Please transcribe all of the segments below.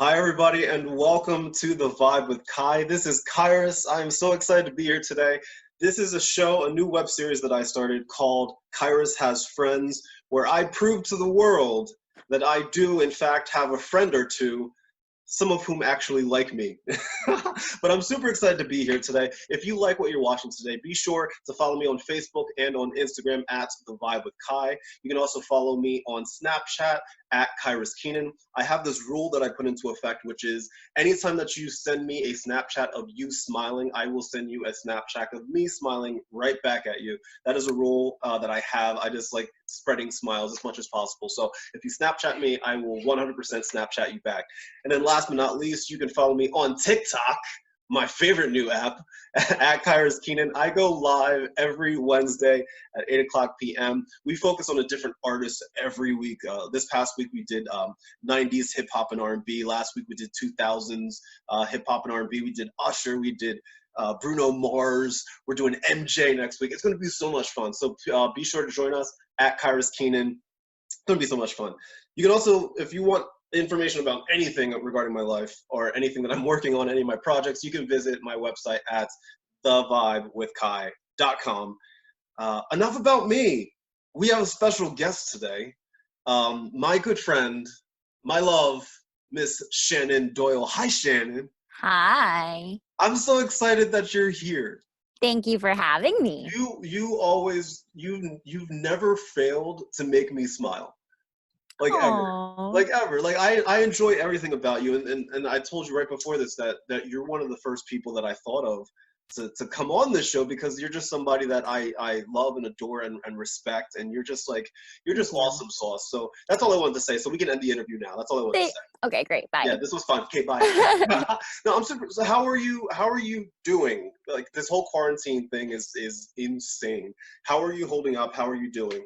Hi, everybody, and welcome to The Vibe with Kai. This is Kyrus. I am so excited to be here today. This is a show, a new web series that I started called Kyrus Has Friends, where I prove to the world that I do, in fact, have a friend or two, some of whom actually like me. But I'm super excited to be here today. If you like what you're watching today, be sure to follow me on Facebook and on Instagram at The Vibe with Kai. You can also follow me on Snapchat at Kyrus Keenan. I have this rule that I put into effect, which is anytime that you send me a Snapchat of you smiling, I will send you a Snapchat of me smiling right back at you. That is a rule that I have. I just like spreading smiles as much as possible. So if you Snapchat me, I will 100% Snapchat you back. And then last but not least, you can follow me on TikTok, my favorite new app, at Kyrus Keenan. I go live every Wednesday at 8 o'clock p.m. We focus on a different artist every week. This past week we did 90s hip hop and R&B. Last week we did 2000s hip hop and R&B. We did Usher. We did Bruno Mars. We're doing MJ next week. It's going to be so much fun. So be sure to join us at Kyrus Keenan. It's going to be so much fun. You can also, if you want information about anything regarding my life or anything that I'm working on, any of my projects, you can visit my website at thevibewithkai.com. Enough about me. We have a special guest today. My good friend, my love, Miss Shannen Doyle. Hi, Shannen. Hi. I'm so excited that you're here. Thank you for having me. You've never failed to make me smile. Like ever. Aww. Like ever. Like I enjoy everything about you, and I told you right before this that you're one of the first people that I thought of to come on this show, because you're just somebody that I love and adore and respect, and you're just awesome sauce. So that's all I wanted to say. So we can end the interview now. That's all I wanted to say. Okay, great. Bye. Yeah, this was fun. Okay, bye. No, I'm super. So how are you doing? Like, this whole quarantine thing is insane. How are you holding up? How are you doing?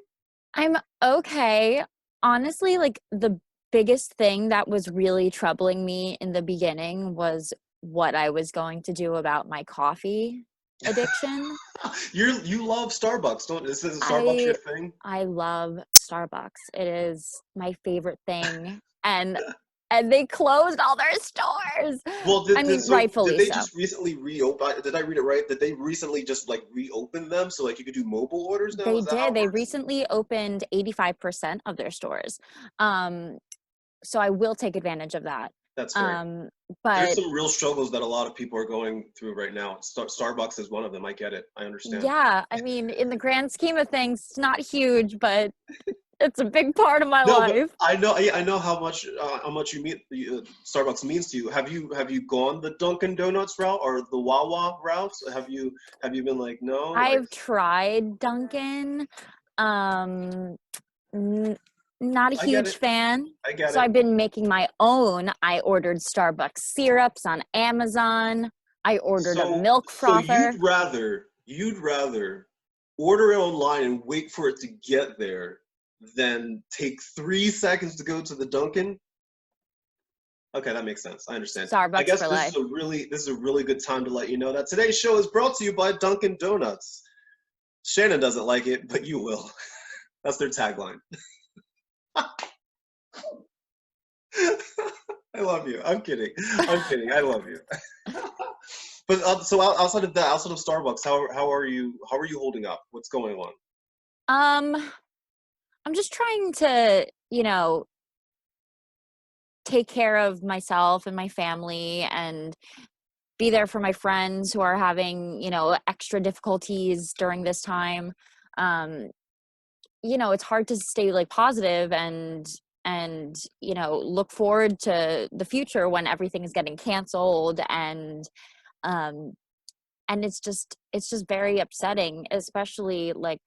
I'm okay. Honestly, like the biggest thing that was really troubling me in the beginning was what I was going to do about my coffee addiction. You love Starbucks, don't? This is Starbucks I your thing? I love Starbucks. It is my favorite thing. And they closed all their stores. Well, I mean, did rightfully they so. just recently reopen? Did I read it right? Did they recently just like reopen them so like you could do mobile orders now? They Is that how did. it They works? recently opened 85% of their stores. Um, so I will take advantage of that. That's fair. Um, There's but some real struggles that a lot of people are going through right now. Starbucks is one of them. I get it. I understand. yeah, I mean, in the grand scheme of things, it's not huge, but it's a big part of my No, but life. I know how much Starbucks means to you. Have you gone the Dunkin' Donuts route or the Wawa route? Have you been like, no, like? I've tried Dunkin'. Um, n- Not a I get huge it. fan. I get So it. I've been making my own. I ordered Starbucks syrups on Amazon. I ordered a milk So frother. you'd rather order it online and wait for it to get there than take 3 seconds to go to the Dunkin'? Okay, that makes sense. I understand. I Starbucks guess for life. this is a really good time to let you know that today's show is brought to you by Dunkin' Donuts. Shannon doesn't like it, but you will. That's their tagline. I love you. I'm kidding. I'm kidding. I love you. But so outside of that, outside of Starbucks, how are you? How are you holding up? What's going on? Um, I'm just trying to, take care of myself and my family and be there for my friends who are having, extra difficulties during this time. Um, it's hard to stay like positive and look forward to the future when everything is getting canceled um and it's just very upsetting, especially like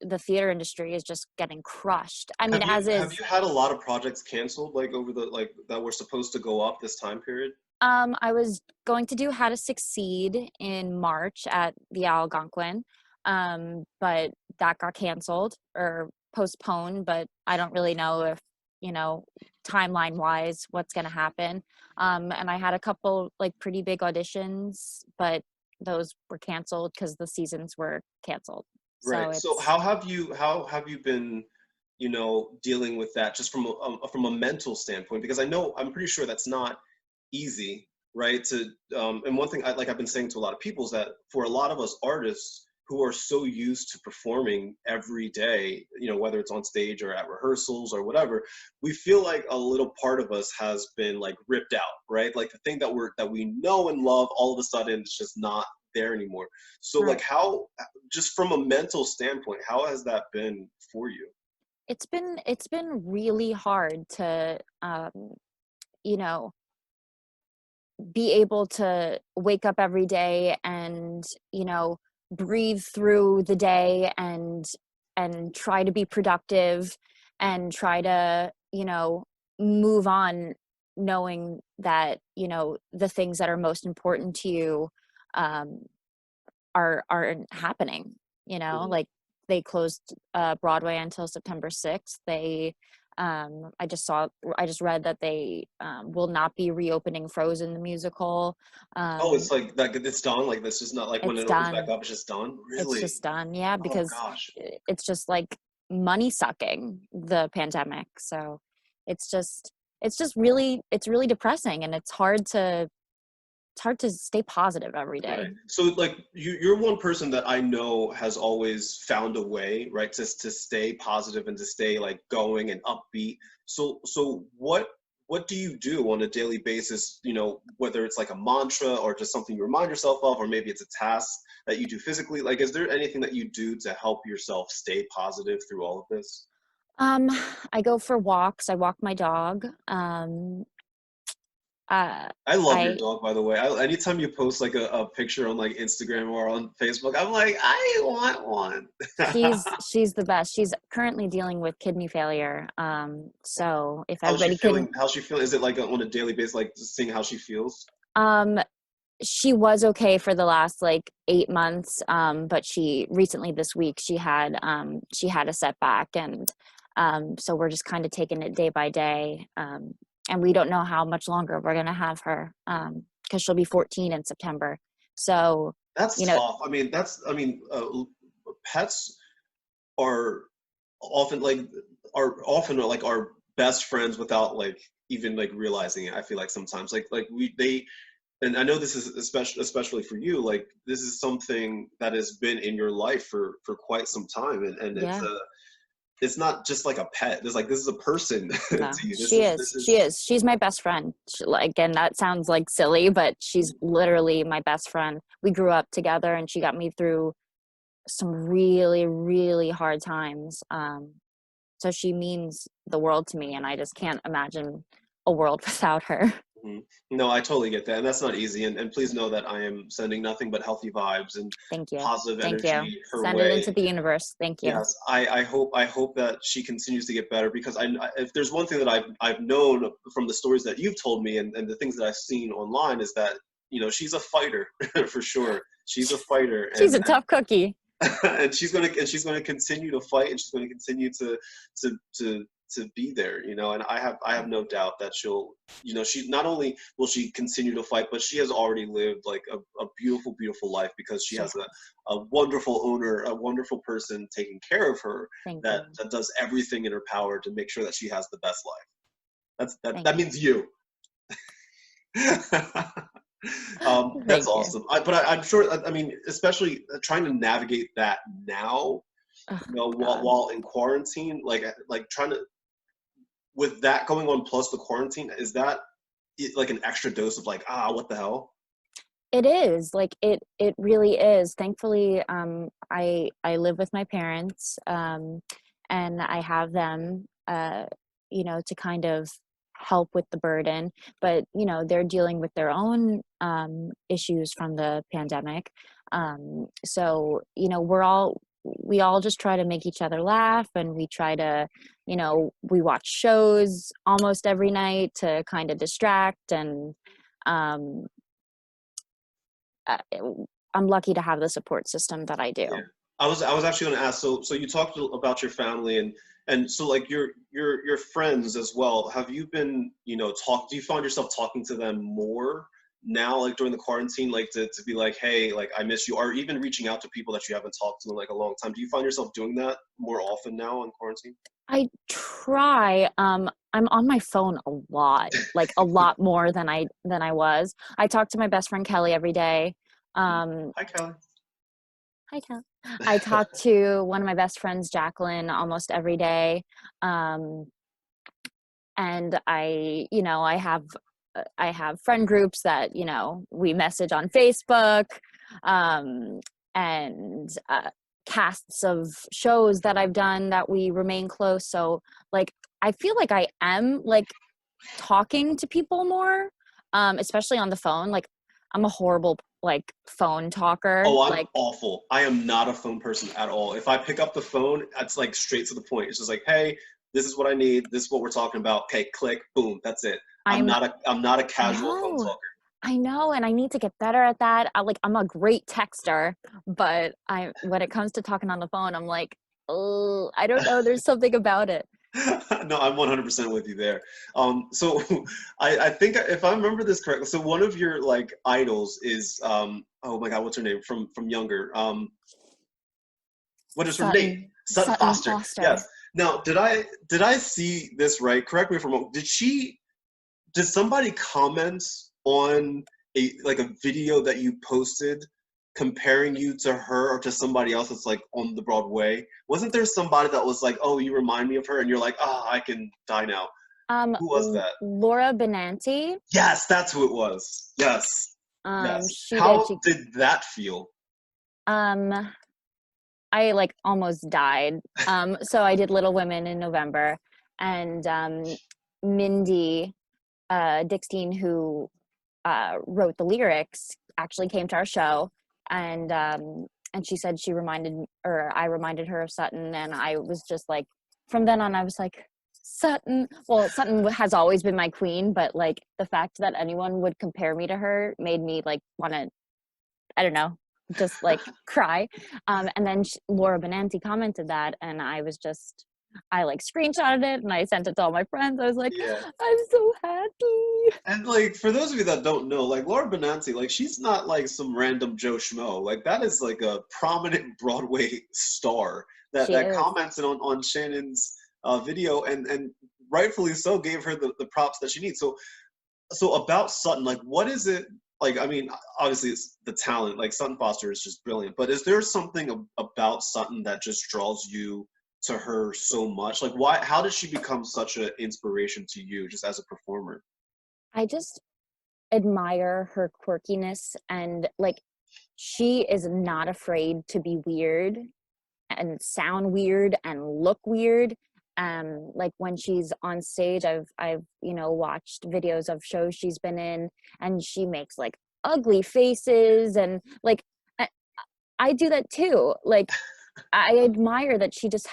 the theater industry is just getting crushed. I mean, as Have is you had a lot of projects canceled like over the like that were supposed to go up this time period? I was going to do How to Succeed in March at the Algonquin, but that got canceled or postponed, but I don't really know if, you know, timeline wise what's going to happen. And I had a couple like pretty big auditions, but those were canceled because the seasons were canceled. So Right. So it's how have you been you know, dealing with that just from a mental standpoint? Because I'm pretty sure that's not easy, right? To and one thing I've been saying to a lot of people is that for a lot of us artists who are so used to performing every day, you know, whether it's on stage or at rehearsals or whatever, we feel like a little part of us has been like ripped out, right? Like the thing that we know and love, all of a sudden it's just not there anymore. So like Right. how, just from a mental standpoint, how has that been for you? It's been really hard to you know, be able to wake up every day and, you know, breathe through the day and try to be productive and try to, you know, move on, knowing that, you know, the things that are most important to you um aren't happening, you know, Mhm. like they closed Broadway until September 6th. I just read that they will not be reopening Frozen the musical. Oh, um it's like that, it's done. Like this is not like when it's it opens back done. up, it's just done. It's Really? just done, yeah, Oh because gosh. it's just like money sucking, the pandemic. So it's just it's really depressing, and it's hard to stay positive every day. Right. So like you're one person that I know has always found a way, right, to stay positive and to stay like going and upbeat. So what do you do on a daily basis, you know, whether it's like a mantra or just something you remind yourself of, or maybe it's a task that you do physically? Like, is there anything that you do to help yourself stay positive through all of this? um I go for walks. I walk my dog. Uh I love your I dog, by the way. Anytime you post like a picture on like Instagram or on Facebook, I'm like, I want one. she's the best. She's currently dealing with kidney failure. So if How's she everybody can, feeling? How's she feeling? Is it like on a daily basis, like just seeing how she feels? um she was okay for the last like 8 months, but she recently this week she had a setback, and so we're just kind of taking it day by day. And we don't know how much longer we're going to have her, because she'll be 14 in September. So you That's know, tough. Pets are often like our best friends without like even like realizing it. I feel like sometimes like we they and I know this is especially for you. Like this is something that has been in your life for quite some time, and yeah. it's not just like a pet. There's like this is a person No, to you. she is. This She is is. She's my best friend. Like, and that sounds like silly, but she's literally my best friend. We grew up together, and she got me through some really, really hard times. So she means the world to me, and I just can't imagine a world without her. Mhm. No, I totally get that. And that's not easy. And please know that I am sending nothing but healthy vibes and Thank you. positive Thank you. energy her Send it into way. the universe. Thank you. Yes, I hope that she continues to get better because if there's one thing that I've known from the stories that you've told me and the things that I've seen online is that, you know, she's a fighter for sure. She's a fighter She's a tough cookie. and she's gonna continue to fight and she's gonna continue to to be there, you know. And I have no doubt that she'll, you know, she not only will she continue to fight, but she has already lived like a beautiful, beautiful life because she She has has. a wonderful owner, a wonderful person taking care of her Thank that you. that does everything in her power to make sure that she has the best life. Thank That means you. That's thank you. awesome. I'm sure. I mean, especially trying to navigate that now, Oh you know, God. while in quarantine, like trying to with that going on plus the quarantine, is that like an extra dose of like what the hell? It is, like, it really is. Thankfully, I live with my parents, and I have them, you know, to kind of help with the burden. But, you know, they're dealing with their own issues from the pandemic. So, you know, we all just try to make each other laugh, and we try to, you know, we watch shows almost every night to kind of distract. And um uh, I'm lucky to have the support system that I Yeah. do. I was actually going to ask. So you talked about your family and so like your friends as well. Have you been, you know, do you find yourself talking to them more now, like during the quarantine, like to be like, hey, like I miss you, or even reaching out to people that you haven't talked to in like a long time? Do you find yourself doing that more often now in quarantine? I try. I'm on my phone a lot, like a lot more than I was. I talk to my best friend Kelly every day. Um, Hi, Kelly. Hi, Kelly. I talk to one of my best friends, Jacqueline, almost every day. Um, and I have friend groups that we message on Facebook, um, and casts of shows that I've done that we remain close. So like I feel like I am like talking to people more, especially on the phone. Like I'm a horrible like phone talker. Oh, I'm Like awful. I am not a phone person at all. If I pick up the phone, it's like straight to the point. It's just like, hey, this is what I need. This is what we're talking about. Okay, click, boom, that's it. I'm I'm not a I'm not a I casual phone know. talker. I know, and I need to get better at that. I'm a great texter, but I when it comes to talking on the phone, I'm like, oh, I don't know. There's something about it. No, I'm 100% with you there. So I think if I remember this correctly, so one of your like idols is oh my God, what's her name from younger? What is her name? Sutton Sutton Foster. Yes. Foster. Now, did I see this right? Correct me if I'm wrong. Did somebody comment on a video that you posted comparing you to her or to somebody else that's like on the Broadway? Wasn't there somebody that was like, "Oh, you remind me of her," and you're like, "Ah, I can die now." Who was that? Laura Benanti. Yes, that's who it was. Yes, yes. She did. How did that feel? Um, I like almost died. So I did Little Women in November, and Mindy Dixteen, who wrote the lyrics, actually came to our show, and she said I reminded her of Sutton, and I was just like, from then on, I was like, Sutton. Well, Sutton has always been my queen, but like the fact that anyone would compare me to her made me like want to, I don't know, just like cry. And then Laura Benanti commented that, and I like screenshotted it and I sent it to all my friends. I was like, Yeah. I'm so happy. And like for those of you that don't know, like Laura Benanti, like she's not like some random Joe Schmo. Like that is like a prominent Broadway star She that is. commented on Shannon's video and rightfully so gave her the props that she needs. So about Sutton, like what is it like? I mean, obviously it's the talent. Like Sutton Foster is just brilliant, but is there something about Sutton that just draws you to her so much? Like why? How did she become such an inspiration to you, just as a performer? I just admire her quirkiness, and like she is not afraid to be weird and sound weird and look weird. Like when she's on stage, I've watched videos of shows she's been in, and she makes like ugly faces, and like I, I do that too. Like I admire that she just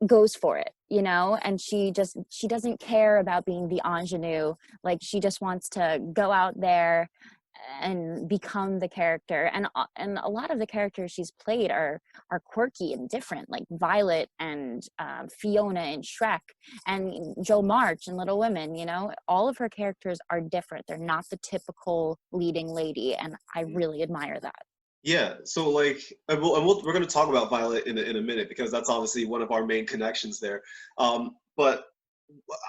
goes for it, and she doesn't care about being the ingenue. Like she just wants to go out there and become the character. And a lot of the characters she's played are quirky and different, like Violet and Fiona in Shrek, and Jo March in Little Women. All of her characters are different. They're not the typical leading lady, and I really admire that. Yeah, so like, we're going to talk about Violet in a minute because that's obviously one of our main connections there. But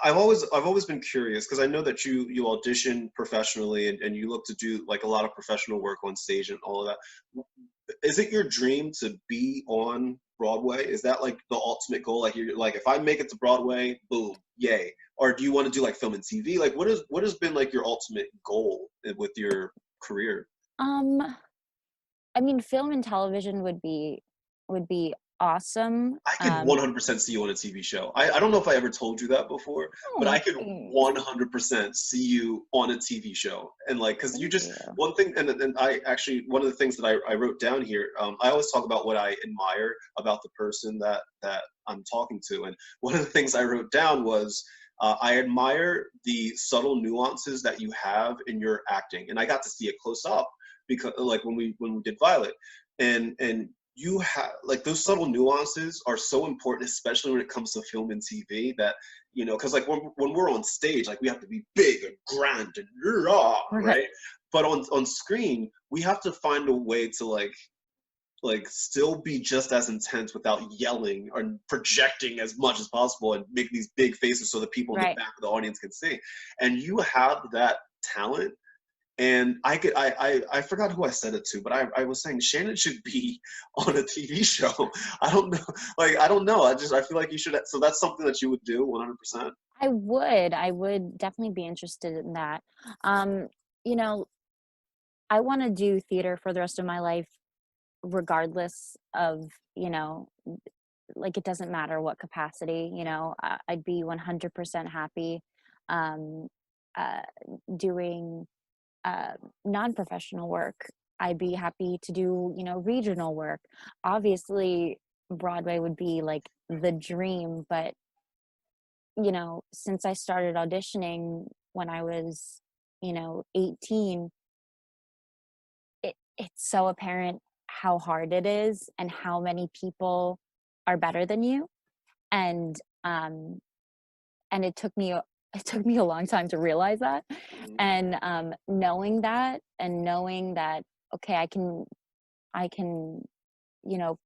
I've always been curious because I know that you audition professionally and you look to do like a lot of professional work on stage and all of that. Is it your dream to be on Broadway? Is that like the ultimate goal? Like you're like, if I make it to Broadway, boom, yay. Or do you want to do like film and TV? Like what has been like your ultimate goal with your career? um I mean, film and television would be awesome. I could 100% see you on a TV show. I don't know if I ever told you that before, but Oh, I could thanks. 100% see you on a TV show. And like, because you Thank just, you. one thing, and I actually, one of the things that I wrote down here, I always talk about what I admire about the person that I'm talking to. And one of the things I wrote down was, I admire the subtle nuances that you have in your acting. And I got to see it close up because like when we did Violet. And you have like those subtle nuances are so important, especially when it comes to film and TV. That because like when we're on stage, like we have to be big and grand and raw, Right. right? But on screen, we have to find a way to like like still be just as intense without yelling or projecting as much as possible and make these big faces so the people in the Right. back of the audience can see. And you have that talent. And I forgot who I said it to, but I was saying Shannen should be on a TV show. I don't know, like I don't know. I feel like you should. So that's something that you would do 100%. I would definitely be interested in that. Um, you know, I want to do theater for the rest of my life, regardless of, like it doesn't matter what capacity, I'd be 100% happy um, uh, doing uh, non-professional work. I'd be happy to do, regional work. Obviously, Broadway would be like the dream, but since I started auditioning when I was, 18, it's so apparent how hard it is and how many people are better than you. And um and it took me a long time to realize that. Mhm. And knowing that, okay, I can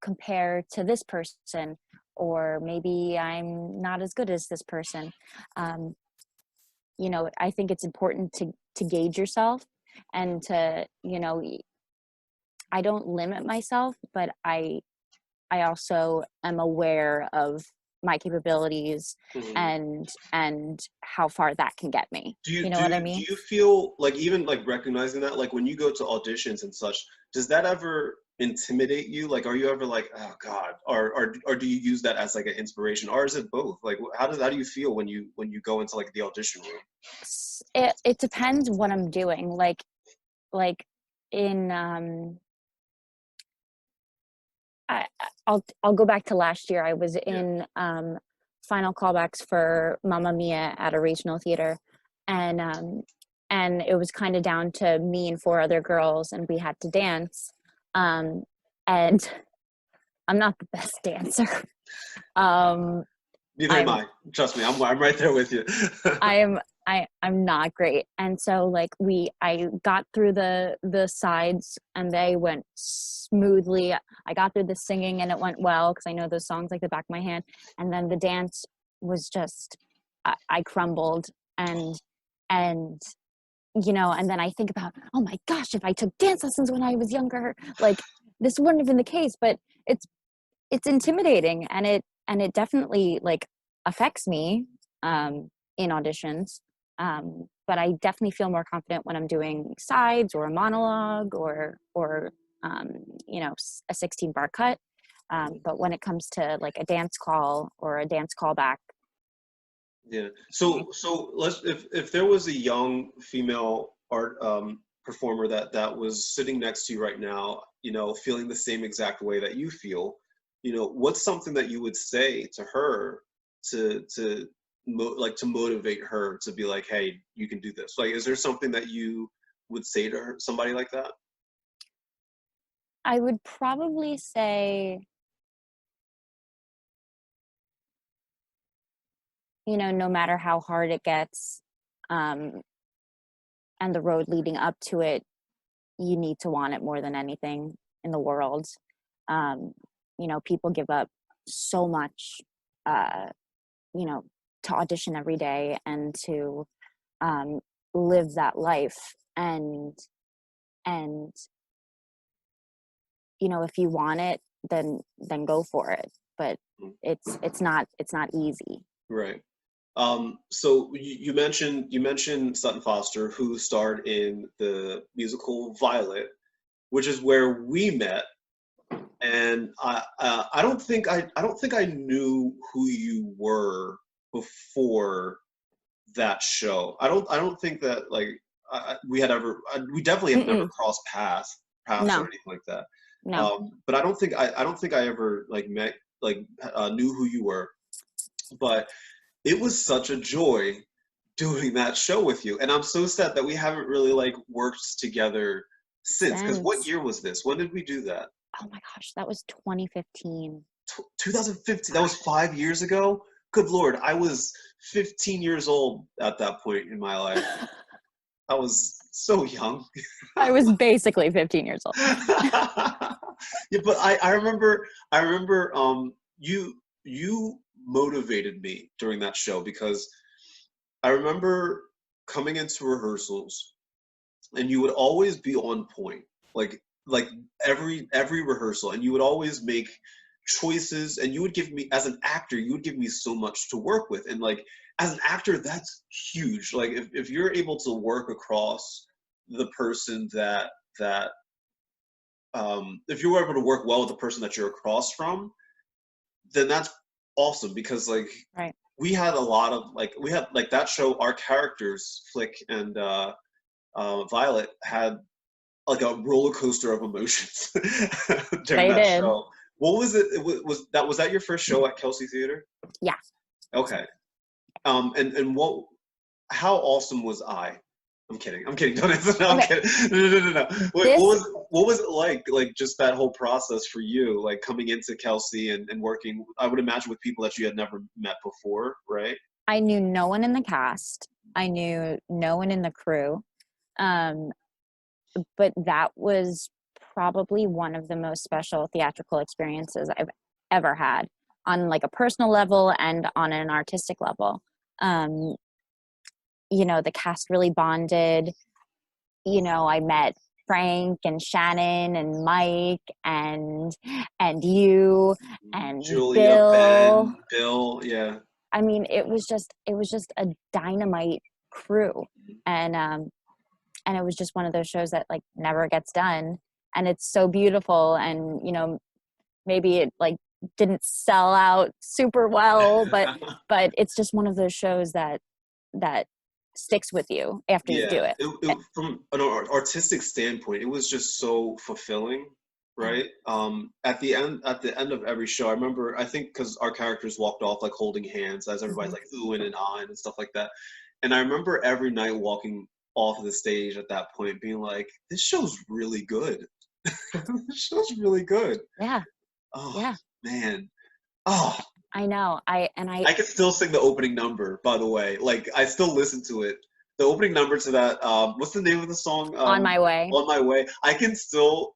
compare to this person, or maybe I'm not as good as this person. um I think it's important to gauge yourself, and to, I don't limit myself, but I also am aware of my capabilities, Mhm. and how far that can get me. Do you You know do what I you, do mean? you feel like, even like recognizing that, like when you go to auditions and such, does that ever intimidate you? Like, are you ever like, oh God, or do you use that as like an inspiration, or is it both? Like, how do you feel when you go into like the audition room? It depends what I'm doing. Like in I'll go back to last year. I was Yeah. in final callbacks for Mamma Mia at a regional theater, and it was kind of down to me and four other girls, and we had to dance. And I'm not the best dancer. um, Neither am I'm I. Trust me, I'm right there with you. I'm I'm not great. And so like I got through the sides and they went smoothly. I got through the singing and it went well because I know those songs like the back of my hand. And then the dance was just, I crumbled. And and then I think about, oh my gosh, if I took dance lessons when I was younger, like this wouldn't have been the case. But it's intimidating, and it definitely like affects me in auditions. But I definitely feel more confident when I'm doing sides or a monologue, or um, a 16 bar cut. But when it comes to like a dance call or a dance callback. Yeah. So let's, if there was a young female art performer that was sitting next to you right now, feeling the same exact way that you feel, what's something that you would say to her to motivate her to be like, hey, you can do this. Like, is there something that you would say to her, somebody like that? I would probably say, no matter how hard it gets, um, and the road leading up to it, you need to want it more than anything in the world. Um, people give up so much, uh, you know, to audition every day and to um, live that life. And if you want it, then go for it. But Mm. it's not easy. Right. So you mentioned Sutton Foster, who starred in the musical Violet, which is where we met. And I don't think I knew who you were before that show. I don't think that, like, we definitely have never Mm-mm. crossed paths or No, anything like that. no. But I don't think I ever like met, like, knew who you were. But it was such a joy doing that show with you, and I'm so sad that we haven't really like worked together since. Because what Since, year was this? When did we do that? oh my gosh, that was 2015. 2015. That was 5 years ago. Good Lord, I was 15 years old at that point in my life. I was so young. I was basically 15 years old. Yeah, but I remember you motivated me during that show because I remember coming into rehearsals and you would always be on point. Like every rehearsal, and you would always make choices, and you would give me, as an actor, you would give me so much to work with. And like as an actor, that's huge. Like if you're able to work across the person that if you were able to work well with the person that you're across from, then that's awesome because like Right. we had a lot of like we had like that show, our characters, Flick and Violet, had like a roller coaster of emotions during They that did. show. What was it? Was that your first show at Kelsey Theater? Yeah. Okay. And what? How awesome was I? I'm kidding. I'm kidding. Don't answer. No, I'm Okay. kidding. No. Wait, This what was it like? Like just that whole process for you, like coming into Kelsey and working. I would imagine with people that you had never met before, right? I knew no one in the cast. I knew no one in the crew. Um, but that was probably one of the most special theatrical experiences I've ever had on like a personal level and on an artistic level. Um, the cast really bonded. I met Frank and Shannon and Mike and you and Julia, Bill. Ben, Bill, yeah. I mean, it was just a dynamite crew, and it was just one of those shows that like never gets done, and it's so beautiful. And maybe it like didn't sell out super well, but it's just one of those shows that sticks with you after you do Yeah, it. from an artistic standpoint, it was just so fulfilling, Yeah. right? At the end of every show, I remember, I think because our characters walked off like holding hands as everybody's Mhm. like oohing and ahhing and stuff like that. And I remember every night walking off of the stage at that point being like, this show's really good. This show's really good. Yeah. Oh, Yeah. man. Oh, I know. I I can still sing the opening number, by the way. Like I still listen to it. The opening number to that, what's the name of the song? On My Way. On My Way. I can still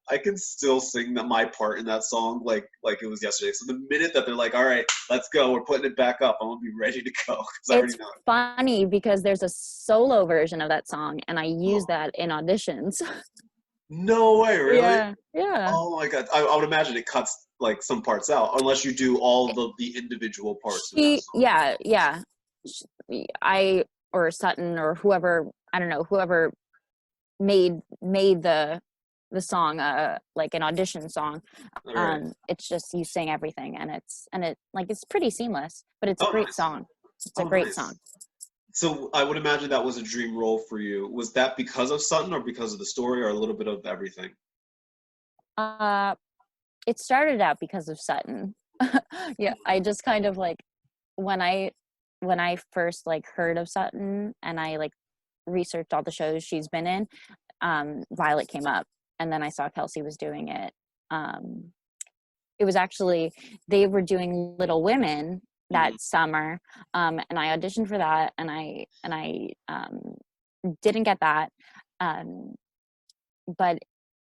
sing that my part in that song like it was yesterday. So the minute that they're like, all right, let's go, we're putting it back up, I'm gonna be ready to go because I already It's know it. funny because there's a solo version of that song, and I use Oh, that in auditions. no way, really? Yeah. Yeah. Oh my god. I would imagine it cuts like some parts out, unless you do all the individual parts in that song. Yeah. I or Sutton or whoever, I don't know, whoever made the song like an audition song. All right. It's just you sing everything, and it like it's pretty seamless, but it's a Oh, great nice. song. It's a Oh, great song. nice. So I would imagine that was a dream role for you. Was that because of Sutton or because of the story or a little bit of everything? Uh it started out because of Sutton. Yeah, I just kind of like when I first like heard of Sutton and I like researched all the shows she's been in, Violet came up, and then I saw Kelsey was doing it. Um, it was actually, they were doing Little Women Mhm. that summer, and I auditioned for that, and I didn't get that. Um, but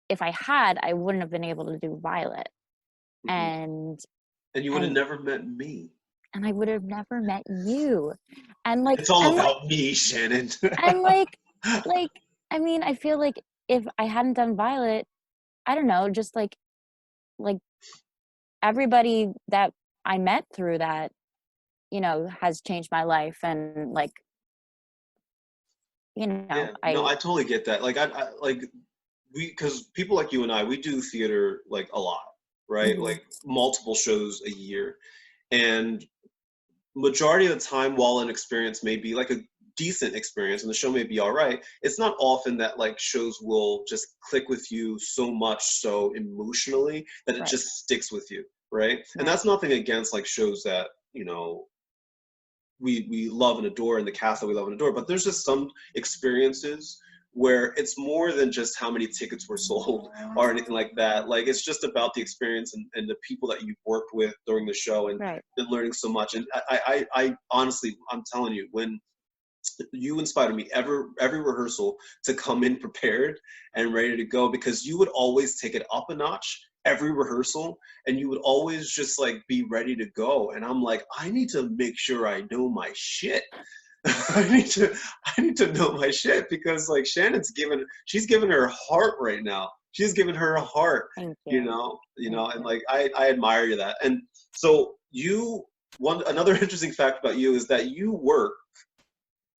if I had, I wouldn't have been able to do Violet, Mhm. and And you would have and never met me. and I would have never met you, and It's all about me, Shannon. and like I mean, I feel like if I hadn't done Violet, I don't know, just like everybody that I met through that, has changed my life, and like, Yeah, no, I I totally get that. Like I like because people like you and I, we do theater like a lot, right? mhm, Like multiple shows a year. And majority of the time, while an experience may be like a decent experience and the show may be all right, it's not often that like shows will just click with you so much so emotionally that it right, just sticks with you, right? And right, that's nothing against like shows that we love and adore, and the cast that we love and adore, but there's just some experiences where it's more than just how many tickets were sold or anything like that. Like it's just about the experience and the people that you've worked with during the show, and right, learning so much. And I honestly, I'm telling you, when you inspired me every rehearsal to come in prepared and ready to go, because you would always take it up a notch every rehearsal, and you would always just like be ready to go. And I'm like, I need to make sure I know my shit. I need to know my shit, because like she's given her heart right now. She's given her heart, Thank you you. know, Thank and you. like I admire you that. And so another interesting fact about you is that you work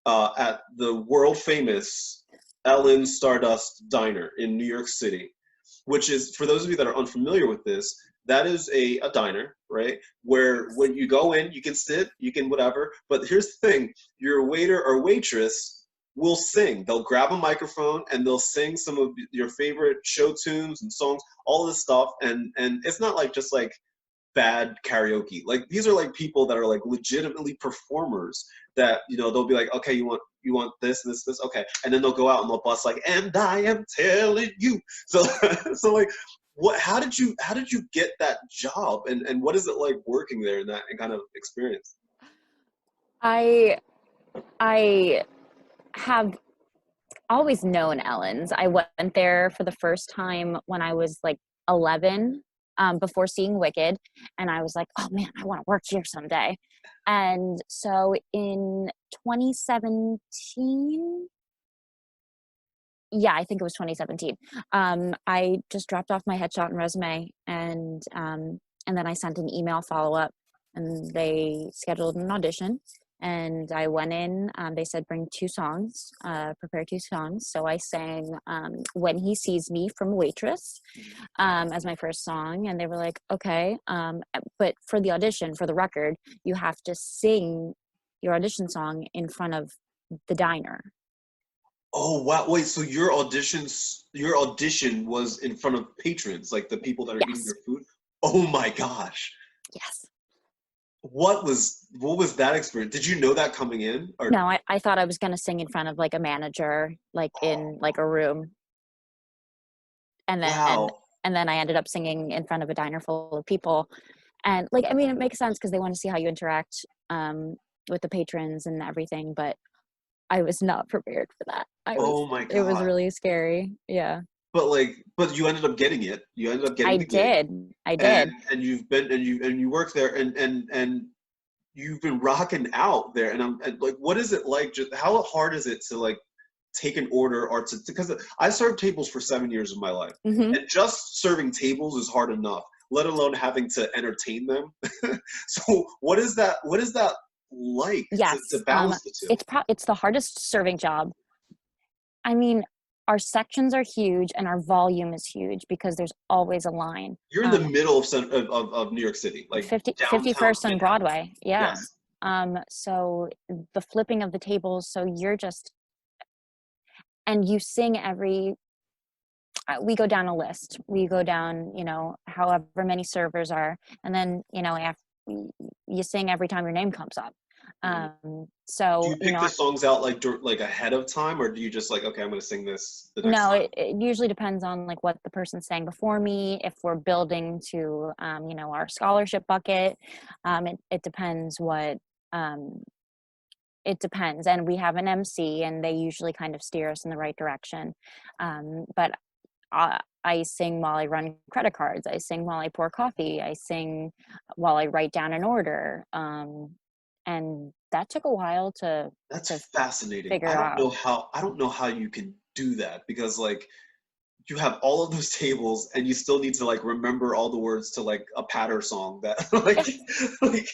at the world famous Ellen Stardust Diner in New York City, which is, for those of you that are unfamiliar with this, that is a diner, right? Where when you go in, you can sit, you can whatever. But here's the thing, your waiter or waitress will sing. They'll grab a microphone and they'll sing some of your favorite show tunes and songs, all this stuff. And it's not like just like bad karaoke. Like these are like people that are like legitimately performers that, they'll be like, okay, you want this, okay. And then they'll go out and they'll bust like, and I am telling you. So so like how did you get that job, and what is it like working there in that kind of experience? I I have always known Ellen's. I went there for the first time when I was like 11, before seeing Wicked, and I was like, oh man, I want to work here someday. And so in 2017, yeah, I think it was 2017. I just dropped off my headshot and resume, and then I sent an email follow up, and they scheduled an audition. And I went in. They said bring 2 songs, prepare 2 songs. So I sang "When He Sees Me" from Waitress as my first song, and they were like, okay, but for the audition, for the record, you have to sing your audition song in front of the diner. Oh wow, wait, so your audition was in front of patrons, like the people that are eating Yes, your food? Oh my gosh. yes. What was that experience? Did you know that coming in? Or No, I thought I was gonna sing in front of like a manager, like in like a room, and then wow. and then I ended up singing in front of a diner full of people. And like, I mean, it makes sense because they want to see how you interact with the patrons and everything. But I was not prepared for that. Oh my It was God. really scary. Yeah, But you ended up getting it. You ended up getting I the gig, did. I and did. you worked there, and you've been rocking out there. And like, what is it like? Just how hard is it to like take an order, or to, because I served tables for 7 years of my life, Hmm. and just serving tables is hard enough, let alone having to entertain them. So what is that like to Yes. balance the two? It's the hardest serving job. I mean, our sections are huge and our volume is huge because there's always a line. You're in the middle of New York City, like 50 downtown 51st on Manhattan. Broadway. Yeah. Yes. So the flipping of the tables, so you're just, and you sing we go down a list. We go down, however many servers are, and then, after you sing every time your name comes up. Mhm. Do So, you pick the songs out like ahead of time, or do you just like, okay, I'm gonna sing this the next no, time? it usually depends on like what the person sang before me. If we're building to, our scholarship bucket, it depends um, it depends. And we have an MC, and they usually kind of steer us in the right direction. But I sing while I run credit cards. I sing while I pour coffee. I sing while I write down an order. And that took a while to That's fascinating. figure I don't out. know how you can do that, because like you have all of those tables and you still need to like remember all the words to like a patter song that like Yeah, like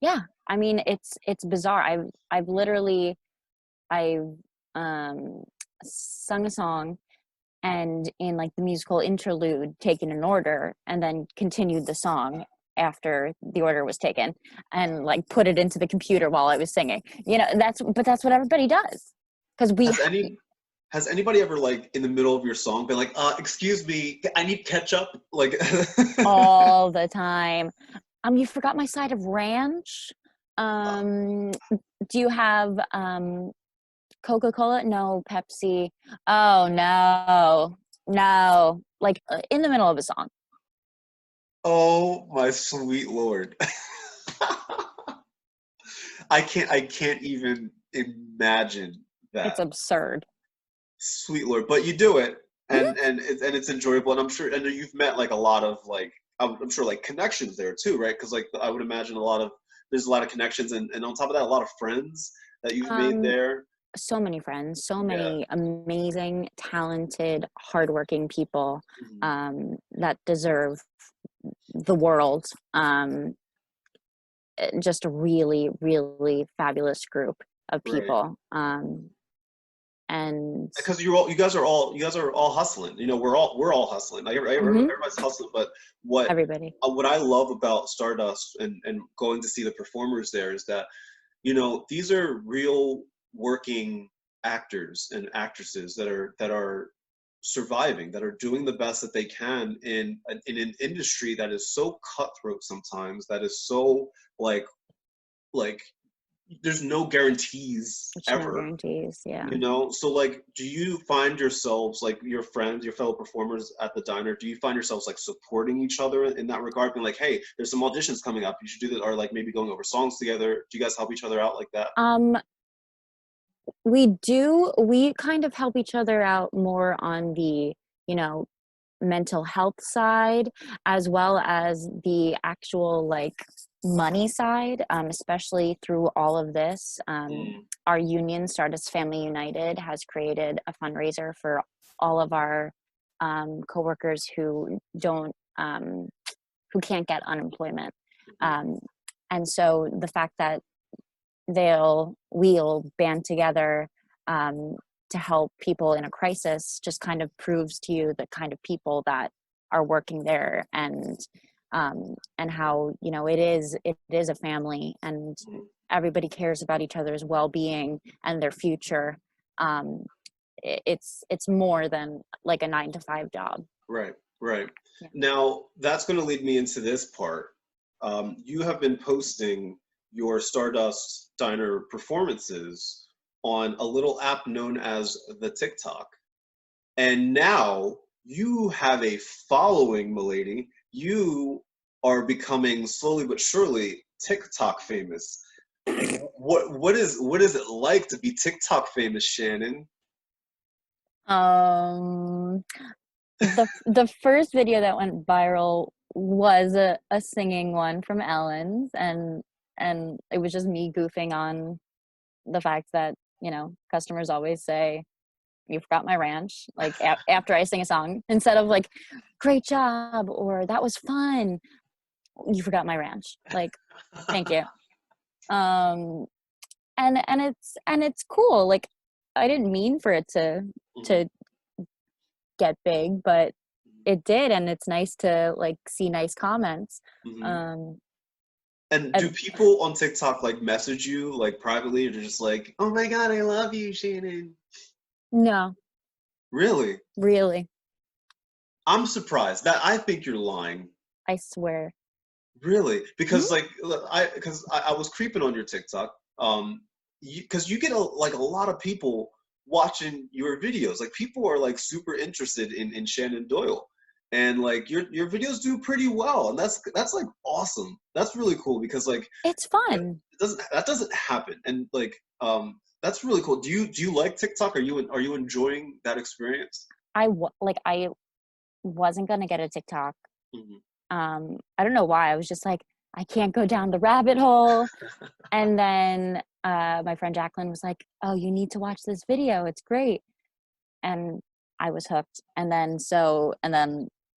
yeah. I mean, it's bizarre. I've literally I've um, sung a song, and in like the musical interlude taken an order, and then continued the song after the order was taken, and like put it into the computer while I was singing. That's what everybody does, because has any has anybody ever like in the middle of your song been like, excuse me, I need ketchup? Like all the time. You forgot my side of ranch. um do you have Coca-Cola? No. Pepsi? Oh no, no, like in the middle of a song. oh my sweet lord. I can't even imagine It's that. absurd. Sweet Lord, but you do it, Mhm. and it's enjoyable, and I'm sure, and you've met like a lot of like, I'm sure like connections there too, right? Because like I would imagine there's a lot of connections, and on top of that, a lot of friends that you've made Um, there. so many friends, so Yeah. many amazing, talented, hardworking people Mhm. that deserve the world. Just a really, really fabulous group of Right. people. And Because you guys are all hustling. You know, we're all hustling. Like mhm, everybody's hustling. But what everybody. what I love about Stardust and going to see the performers there is that, you know, these are real working actors and actresses that are surviving, that are doing the best that they can in an industry that is so cutthroat sometimes, that is so like like there's no guarantees There's no ever, guarantees. Yeah. you know. So like, do you find yourselves, like your friends, your fellow performers at the diner, do you find yourselves like supporting each other in that regard, being like, hey, there's some auditions coming up, you should do that, or like maybe going over songs together? Do you guys help each other out like that? Um, we do. We kind of help each other out more on the, you know, mental health side, as well as the actual like money side, especially through all of this. Mm, Our union, Stardust Family United, has created a fundraiser for all of our coworkers who can't get unemployment. mhm. Um, and so the fact that we'll band together um, to help people in a crisis just kind of proves to you the kind of people that are working there, and how, you know, it is a family, and Mhm. everybody cares about each other's well-being and their future. um, it's more than like a 9 to 5 job. Right, right. Yeah. Now that's going to lead me into this part. You have been posting your Stardust Diner performances on a little app known as the TikTok. And now you have a following, milady. You are becoming slowly but surely TikTok famous. What is it like to be TikTok famous, Shannen? um the first video that went viral was a singing one from Ellen's, and it was just me goofing on the fact that, you know, customers always say, "You forgot my ranch," like after I sing a song, instead of like, "Great job," or "That was fun," "You forgot my ranch." Like, thank you. um and it's cool. Like, I didn't mean for it Mhm, to get big, but it did, and it's nice to like see nice comments. mhm. um And do and people on TikTok like message you like privately, or they're just like, "Oh my God, I love you, Shannon"? no, Really? really, I'm surprised. That I think you're lying. I swear. Really? Mhm. Because like look, I was creeping on your TikTok. Because you get like a lot of people watching your videos. Like people are like super interested in Shannen Doyle, and like your videos do pretty well, and that's like awesome. That's really cool because like It's that fun. that doesn't happen, and like that's really cool. Do you like TikTok? Are you enjoying that experience? Like, I wasn't gonna get a TikTok. Hmm. I don't know why. I was just like, I can't go down the rabbit hole. And then my friend Jacqueline was like, "Oh, you need to watch this video. It's great." And I was hooked. And then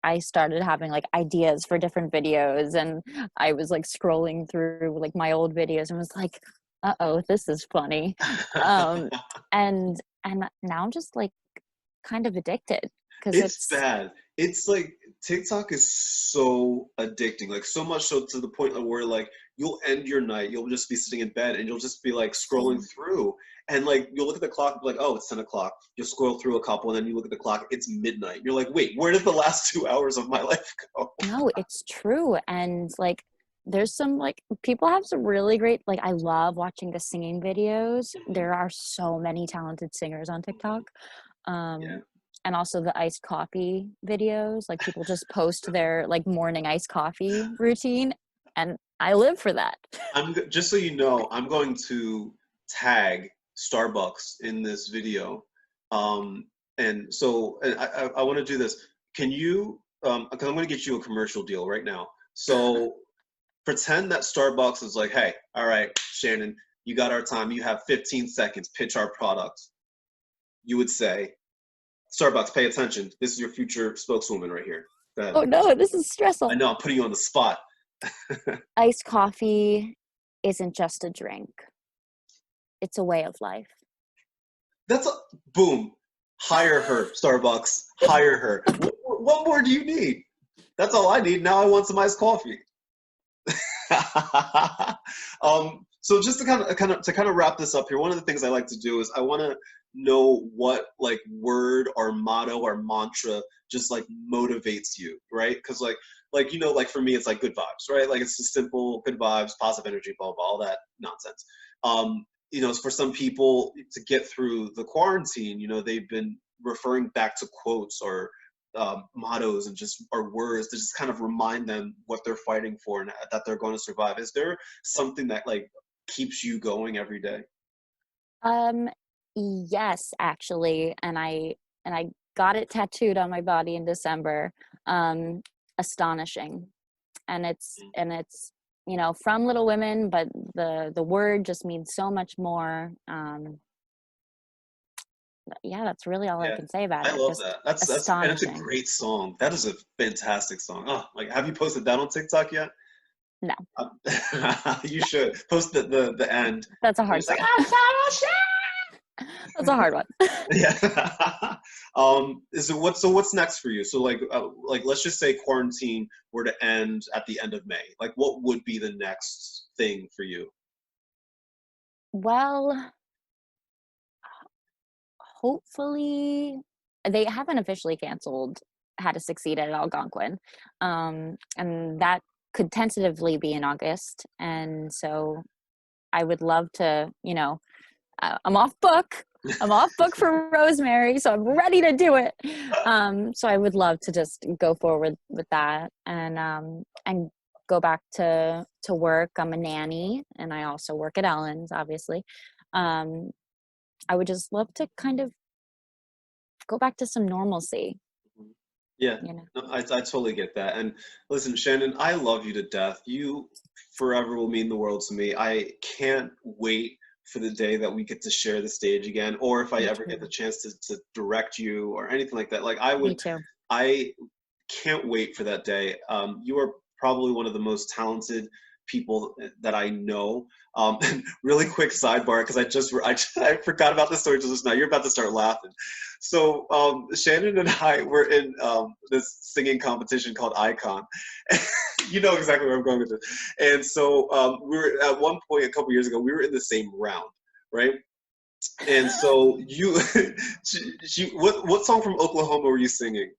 I started having like ideas for different videos, and I was like scrolling through like my old videos and was like, "Uh-oh, this is funny." Um and now I'm just like kind of addicted because It's it's bad. It's like TikTok is so addicting, like so much so to the point of where like you'll end your night, you'll just be sitting in bed and you'll just be like scrolling through, and like you'll look at the clock and be like, oh, it's 10 o'clock. You'll scroll through a couple, and then you look at the clock, it's midnight. You're like, wait, where did the last 2 hours of my life go? no, it's true. And like, there's some like people have some really great, like, I love watching the singing videos. Mhm, There are so many talented singers on TikTok. mhm. Yeah. um and also the iced coffee videos, like people just post their like morning iced coffee routine, and I live for that. Just so you know, I'm going to tag Starbucks in this video. And so I want to do this. Can you, because I'm going to get you a commercial deal right now. So pretend that Starbucks is like, hey, all right, Shannen, you got our time. You have 15 seconds, pitch our product. You would say, Starbucks, pay attention. This is your future spokeswoman right here. Go ahead. Oh no, this is stressful. I know, I'm putting you on the spot. Iced coffee isn't just a drink. It's a way of life. Boom. Hire her, Starbucks. Hire her. What more do you need? That's all I need. Now I want some iced coffee. So just to kind of wrap this up here, one of the things I like to do is I want to know what like word or motto or mantra just like motivates you, right? Because like you know, like for me it's like good vibes, right? Like it's just simple good vibes, positive energy, blah blah, all that nonsense. You know, for some people to get through the quarantine, you know, they've been referring back to quotes or mottos and just or words to just kind of remind them what they're fighting for and that they're going to survive. Is there something that like keeps you going every day? Yes, actually, and I got it tattooed on my body in December. Astonishing, and it's you know, from Little Women, but the word just means so much more. Yeah, that's really all I can say about it. I love Just that. That's and it's a astonishing. great song. That is a fantastic song. Oh, like have you posted that on TikTok yet? No, You should post the end. that's a hard It's like, one. That's a hard one. yeah. Is it what's next for you? So like let's just say quarantine were to end at the end of May. Like what would be the next thing for you? Well, hopefully they haven't officially canceled How to Succeed at Algonquin, and that could tentatively be in August. And so I would love to, you know, I'm off book. I'm off book for Rosemary, so I'm ready to do it. So I would love to just go forward with that and go back to work. I'm a nanny, and I also work at Ellen's, obviously. I would just love to kind of go back to some normalcy. Yeah, You know, no, I totally get that. And listen, Shannen, I love you to death. You forever will mean the world to me. I can't wait for the day that we get to share the stage again, or if I me ever get too. the chance to direct you or anything like that. Like Me too. I can't wait for that day. You are probably one of the most talented people that I know. Really quick sidebar, because I forgot about the story just now. You're about to start laughing. So Shannen and I were in this singing competition called Icon. You know exactly where I'm going with this. And so we were at one point a couple years ago. We were in the same round, right? And so you, what song from Oklahoma were you singing?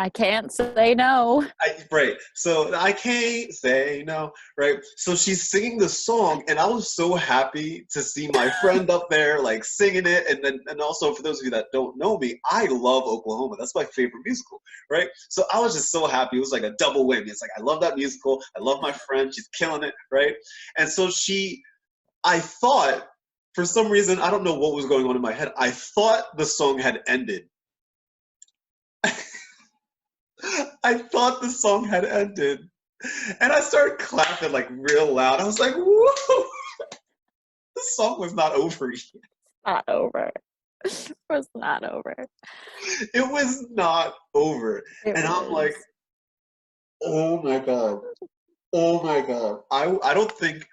I can't say no. Right. So I can't say no. Right. So she's singing the song, and I was so happy to see my friend up there, like singing it. And also for those of you that don't know me, I love Oklahoma. That's my favorite musical. Right. So I was just so happy. It was like a double win. It's like I love that musical. I love my friend. She's killing it. Right. And so I thought, for some reason, I don't know what was going on in my head. I thought the song had ended. I thought the song had ended. And I started clapping like real loud. I was like, whoa! The song was not over yet. Not over. It was not over. It was not over. It And I'm was. like, oh my God. Oh my God. I don't think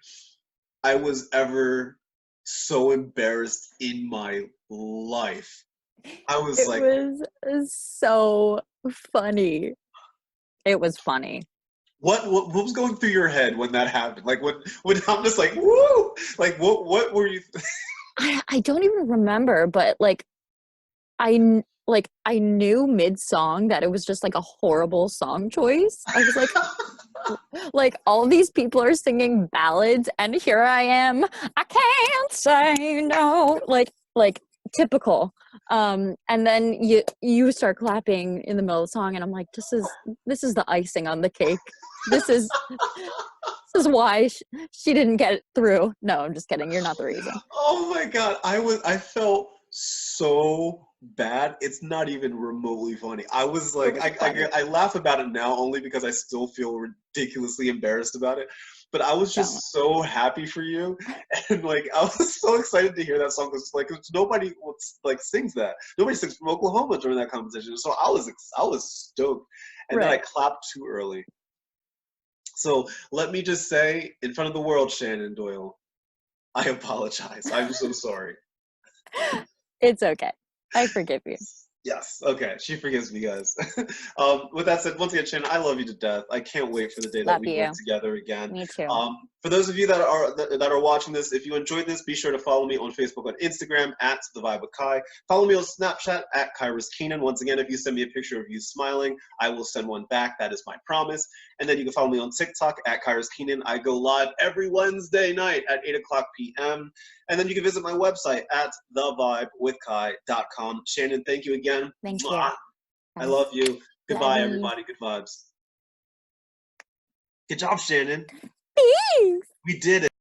I was ever so embarrassed in my life. I was It like, was so funny. It was funny. what was going through your head when that happened? Like when I'm just like, woo! Like what were you I don't even remember, but I knew mid song that it was just like a horrible song choice. I was like all these people are singing ballads, and here I am. I can't say no. Like typical. And then you start clapping in the middle of the song, and I'm like, this is the icing on the cake. This is why she didn't get through. No, I'm just kidding. You're not the reason. Oh my God. I felt so bad. It's not even remotely funny. I was like, I laugh about it now only because I still feel ridiculously embarrassed about it. But I was just so happy for you, and like I was so excited to hear that song because like nobody like sings that. Nobody sings from Oklahoma during that competition, so I was stoked, and then I clapped too early. So let me just say in front of the world, Shannen Doyle, I apologize. I'm so sorry. It's okay. I forgive you. Yes. Okay. She forgives me, guys. With that said, once again, Shannon, I love you to death. I can't wait for the day that we work together again. Me too. For those of you that are watching this, if you enjoyed this, be sure to follow me on Facebook and Instagram at The Vibe with Kai. Follow me on Snapchat at Kyrus Keenan. Once again, if you send me a picture of you smiling, I will send one back. That is my promise. And then you can follow me on TikTok at Kyrus Keenan. I go live every Wednesday night at 8:00 p.m. And then you can visit my website at thevibewithkai.com. Shannon, thank you again. Thank you. I love you. Goodbye, everybody. Good vibes. Good job, Shannon. Thanks. We did it.